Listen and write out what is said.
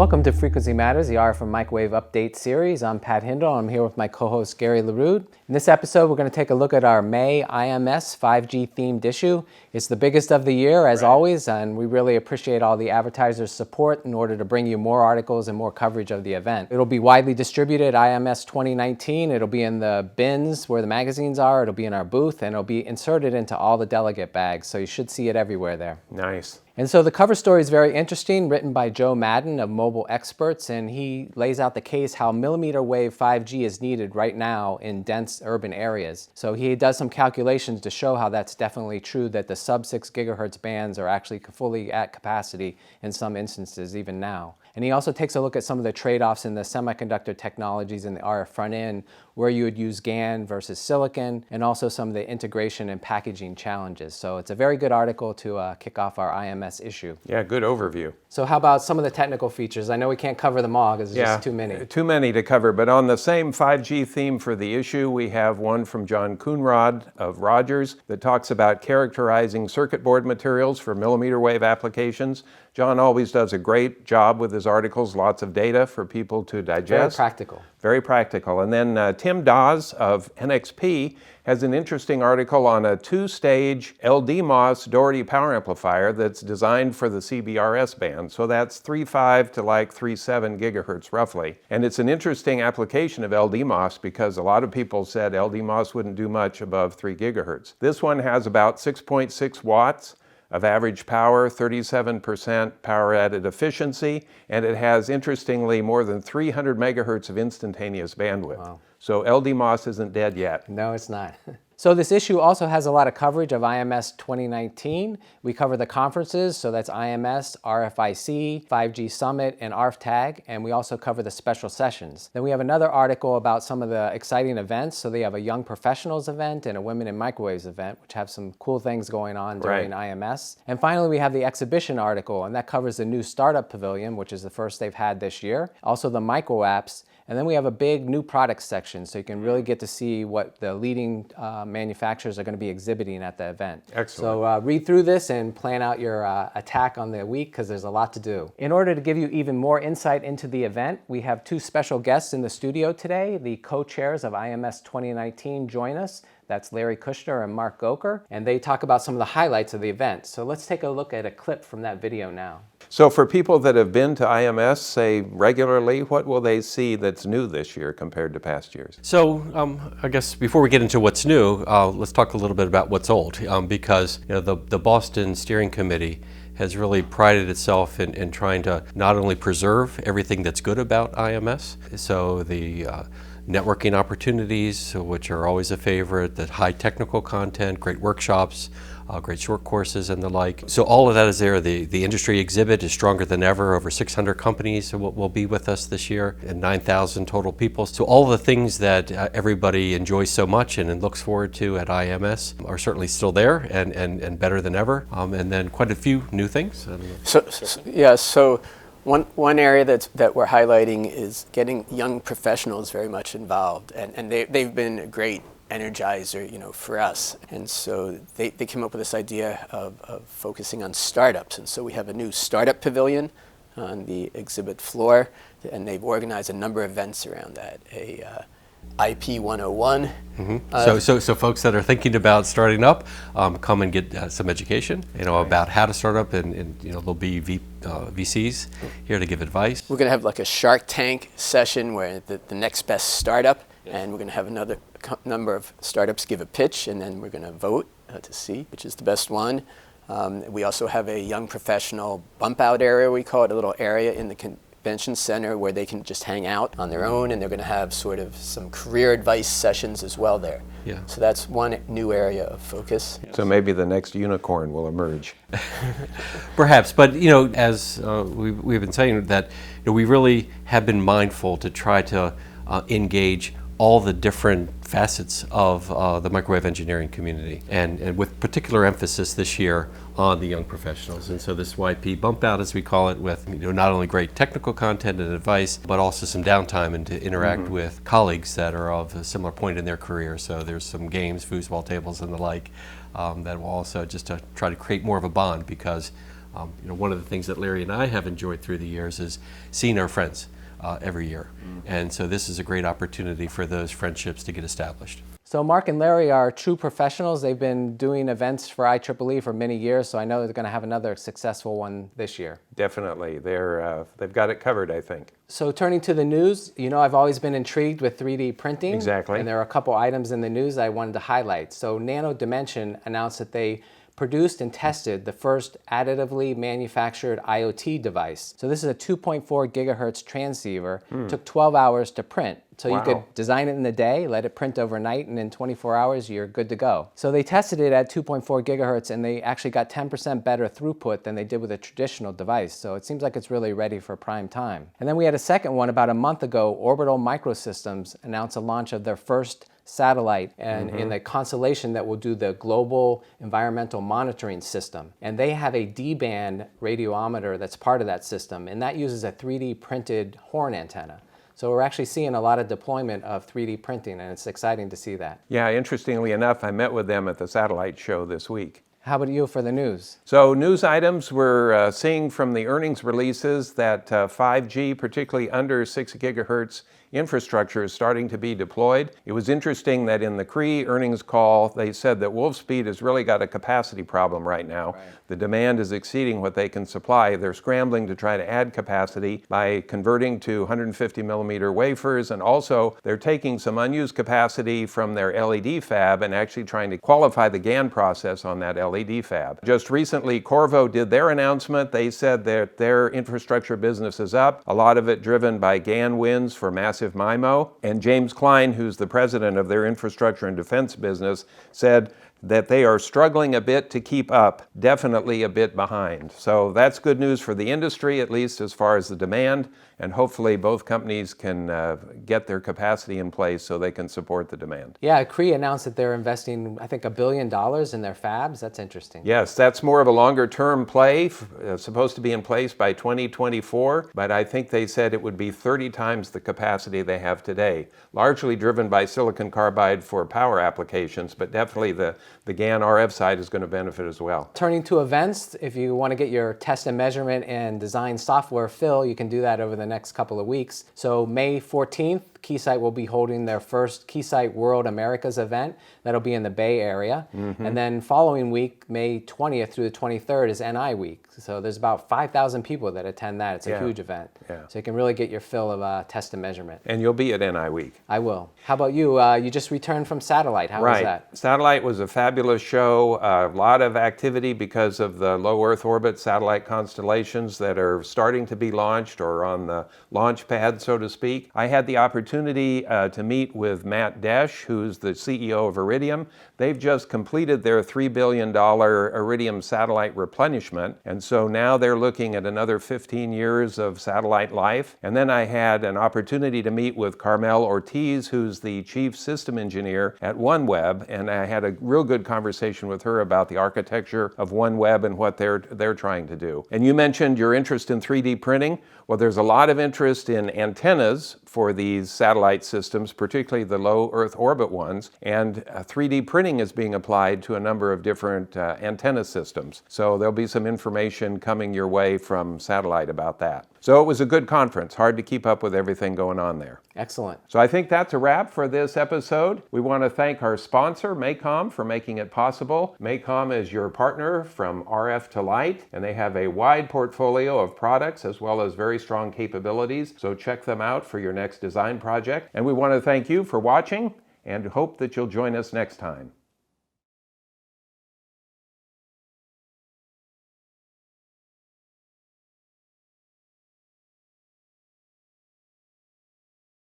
Welcome to Frequency Matters, the RF and Microwave Update series. I'm Pat Hindle. I'm here with my co-host Gary Lerude. In this episode, we're going to take a look at our May IMS 5G themed issue. It's the biggest of the year, as always, and we really appreciate all the advertisers' support in order to bring you more articles and more coverage of the event. It'll be widely distributed, IMS 2019. It'll be in the bins where the magazines are. It'll be in our booth, and it'll be inserted into all the delegate bags, so you should see it everywhere there. Nice. And so the cover story is very interesting, written by Joe Madden of Mobile Experts, and he lays out the case how millimeter wave 5G is needed right now in dense urban areas. So he does some calculations to show how that's definitely true, that the sub 6 gigahertz bands are actually fully at capacity in some instances even now. And he also takes a look at some of the trade-offs in the semiconductor technologies in the RF front end, where you would use GaN versus silicon, and also some of the integration and packaging challenges. So it's a very good article to kick off our IMS issue. Yeah, good overview. So how about some of the technical features? I know we can't cover them all because there's just too many. Too many to cover, but on the same 5G theme for the issue, we have one from John Coonrod of Rogers that talks about characterizing circuit board materials for millimeter wave applications. John always does a great job with his articles, lots of data for people to digest. Very practical. Very practical. And then Tim Dawes of NXP has an interesting article on a two-stage LDMOS Doherty power amplifier that's designed for the CBRS band. So that's 3.5 to like 3.7 gigahertz roughly. And it's an interesting application of LDMOS because a lot of people said LDMOS wouldn't do much above 3 gigahertz. This one has about 6.6 watts of average power, 37% power added efficiency, and it has, interestingly, more than 300 megahertz of instantaneous bandwidth. Wow. So LDMOS isn't dead yet. No, it's not. So this issue also has a lot of coverage of IMS 2019. We cover the conferences, so that's IMS, RFIC, 5G Summit, and ARFTAG, and we also cover the special sessions. Then we have another article about some of the exciting events. So they have a Young Professionals event and a Women in Microwaves event, which have some cool things going on during IMS. And finally, we have the exhibition article, and that covers the new Startup Pavilion, which is the first they've had this year. Also the micro apps. And then we have a big new products section, so you can really get to see what the leading manufacturers are going to be exhibiting at the event. Excellent. So read through this and plan out your attack on the week, because there's a lot to do. In order to give you even more insight into the event, we have two special guests in the studio today. The co-chairs of IMS 2019 join us. That's Larry Kushner and Mark Goker, and they talk about some of the highlights of the event. So let's take a look at a clip from that video now. So for people that have been to IMS, say, regularly, what will they see that's new this year compared to past years? So I guess before we get into what's new, let's talk a little bit about what's old, because the Boston Steering Committee has really prided itself in trying to not only preserve everything that's good about IMS, so the networking opportunities, which are always a favorite, the high technical content, great workshops, great short courses and the like. So all of that is there. The industry exhibit is stronger than ever. Over 600 companies will be with us this year, and 9,000 total people. So all the things that everybody enjoys so much and looks forward to at IMS are certainly still there and better than ever. And then quite a few new things. So one area that we're highlighting is getting young professionals very much involved, and they've been a great energizer, for us. And so they came up with this idea of focusing on startups. And so we have a new startup pavilion on the exhibit floor, and they've organized a number of events around that. IP 101. So folks that are thinking about starting up, come and get some education, about how to start up, and there'll be VCs here to give advice. We're going to have like a Shark Tank session where the next best startup, and we're going to have another number of startups give a pitch, and then we're going to vote to see which is the best one. We also have a young professional bump out area, we call it, a little area in the convention center where they can just hang out on their own, and they're going to have sort of some career advice sessions as well there. Yeah. So that's one new area of focus. So maybe the next unicorn will emerge. Perhaps, but as we've been saying, that we really have been mindful to try to engage all the different facets of the microwave engineering community, and with particular emphasis this year on the young professionals. And so this YP bump out, as we call it, with not only great technical content and advice, but also some downtime and to interact with colleagues that are of a similar point in their career. So there's some games, foosball tables and the like, that will also just to try to create more of a bond, because One of the things that Larry and I have enjoyed through the years is seeing our friends every year. And so this is a great opportunity for those friendships to get established. So Mark and Larry are true professionals. They've been doing events for IEEE for many years, so I know they're going to have another successful one this year. Definitely. They've got it covered, I think. So turning to the news, I've always been intrigued with 3D printing. Exactly. And there are a couple items in the news I wanted to highlight. So Nano Dimension announced that they produced and tested the first additively manufactured IoT device. So this is a 2.4 gigahertz transceiver. Took 12 hours to print. So you could design it in the day, let it print overnight, and in 24 hours, you're good to go. So they tested it at 2.4 gigahertz, and they actually got 10% better throughput than they did with a traditional device. So it seems like it's really ready for prime time. And then we had a second one about a month ago. Orbital Microsystems announced a launch of their first satellite and in the constellation that will do the global environmental monitoring system. And they have a D-band radiometer that's part of that system, and that uses a 3D printed horn antenna. So we're actually seeing a lot of deployment of 3D printing, and it's exciting to see that. Yeah, interestingly enough, I met with them at the satellite show this week. How about you for the news? So news items, we're seeing from the earnings releases that 5G, particularly under 6 gigahertz infrastructure, is starting to be deployed. It was interesting that in the Cree earnings call, they said that Wolfspeed has really got a capacity problem right now. Right. The demand is exceeding what they can supply. They're scrambling to try to add capacity by converting to 150 millimeter wafers, and also they're taking some unused capacity from their LED fab and actually trying to qualify the GaN process on that LED fab. Just recently, Qorvo did their announcement. They said that their infrastructure business is up, a lot of it driven by GaN wins for massive MIMO. And James Klein, who's the president of their infrastructure and defense business, said that they are struggling a bit to keep up, definitely a bit behind. So that's good news for the industry, at least as far as the demand, and hopefully both companies can get their capacity in place so they can support the demand. Yeah, Cree announced that they're investing, I think, $1 billion in their fabs. That's interesting. Yes, that's more of a longer term play, supposed to be in place by 2024, but I think they said it would be 30 times the capacity they have today, largely driven by silicon carbide for power applications, but definitely the GaN RF side is going to benefit as well. Turning to events, if you want to get your test and measurement and design software fill, you can do that over the next couple of weeks. So May 14th, Keysight will be holding their first Keysight World Americas event. That'll be in the Bay Area. And then following week, May 20th through the 23rd, is NI Week. So there's about 5,000 people that attend that. It's a huge event. Yeah. So you can really get your fill of test and measurement. And you'll be at NI Week. I will. How about you? You just returned from Satellite. How was that? Satellite was a fabulous show. A lot of activity because of the low Earth orbit satellite constellations that are starting to be launched or on the launch pad, so to speak. I had the opportunity to meet with Matt Desch, who's the CEO of Iridium. They've just completed their $3 billion Iridium satellite replenishment, and so now they're looking at another 15 years of satellite life. And then I had an opportunity to meet with Carmel Ortiz, who's the chief system engineer at OneWeb, and I had a real good conversation with her about the architecture of OneWeb and what they're trying to do. And you mentioned your interest in 3D printing. Well, there's a lot of interest in antennas for these satellite systems, particularly the low Earth orbit ones, and 3D printing is being applied to a number of different antenna systems. So there'll be some information coming your way from Satellite about that. So it was a good conference. Hard to keep up with everything going on there. Excellent. So I think that's a wrap for this episode. We want to thank our sponsor, MACOM, for making it possible. MACOM is your partner from RF to Light, and they have a wide portfolio of products as well as very strong capabilities. So check them out for your next design project. And we want to thank you for watching and hope that you'll join us next time.